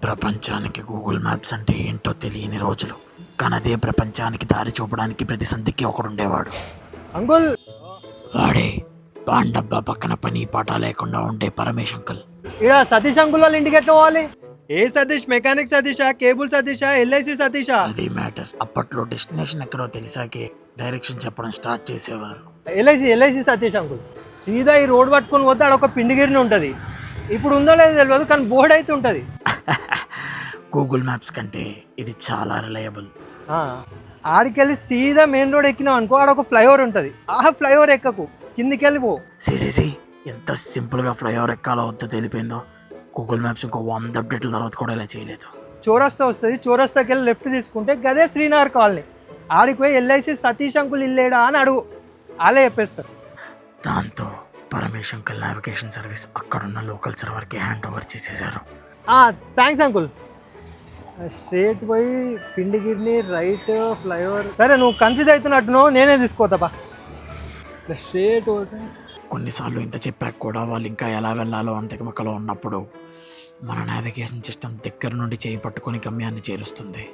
ప్రపంచానికి Google maps అంటే ఏంటో తెలియని రోజులు, కానీ అదే ప్రపంచానికి దారి చూపడానికి ప్రతి సంధికి ఒకడుండేవాడు. అంకుల్ వాడే పాండబ్బా పక్కన పని పాట లేకుండా ఉండే పరమేశ్ అంకుల్. ఇక సతీష్ అంకుల్ వాళ్ళ ఇంటికి ఎట్లా పోవాలి? ఏ సతీష్? మెకానిక్ సతీషా, కేబుల్ సతీషా, ఎల్ఐసి సతీషా? అది మ్యాటర్. అప్పట్లో డెస్టినేషన్ ఎక్కడో తెలిసాకే డైరెక్షన్ చెప్పడం స్టార్ట్ చేసేవారు. LIC Satish uncle. సీదా ఈ రోడ్ పట్టుకొని పోతే ఆడ ఒక పిండిగిరిని ఉంటుంది. ఇప్పుడు ఉందో లేదో తెలియదు, కానీ బోర్డు అయితే ఉంటుంది. గూగుల్ మ్యాప్స్ కంటే ఇది చాలా రిలయబుల్. ఆడికెళ్ళి సీదా మెయిన్ రోడ్ ఎక్కినావు అనుకో, ఆడ ఒక ఫ్లైఓవర్ ఉంటుంది. ఆ ఫ్లైఓవర్ ఎక్కకు, కిందికి వెళ్ళిపో. సిసిసి ఎంత సింపుల్గా ఫ్లైఓవర్ ఎక్కాలో వద్దో తెలిపోయిందో. గూగుల్ మ్యాప్స్ ఇంకో 100 అప్డేట్ల తర్వాత కూడా ఇలా చేయలేదు. చౌరస్తా వస్తుంది, చౌరస్తాకి వెళ్ళి లెఫ్ట్ తీసుకుంటే గదే శ్రీనగర్ కాలనీ. ఆడికి పోయి ఎల్ఐసి సతీష్ అంకుల్ ఇల్లేడా అని అడుగు, అలా చెప్పేస్తారు. దాంతో పరమేశ్ అంకుల్ నావిగేషన్ సర్వీస్ అక్కడున్న లోకల్ సర్వర్కి హ్యాండ్ ఓవర్ చేసేశారు. Thanks uncle. స్ట్రేట్ పోయి పిండిగిరిని రైట్ ఫ్లైఓవర్. సరే నువ్వు కన్ఫ్యూజ్ అవుతున్నట్టున్నావు, నేనే తీసుకోతాపా. స్ట్రేట్ పోతే కొన్నిసార్లు ఇంత చెప్పాక కూడా వాళ్ళు ఇంకా ఎలా వెళ్ళాలో అంతకమకలో ఉన్నప్పుడు మన నావిగేషన్ సిస్టమ్ దగ్గర నుండి చేయి పట్టుకొని గమ్యాన్ని చేరుస్తుంది.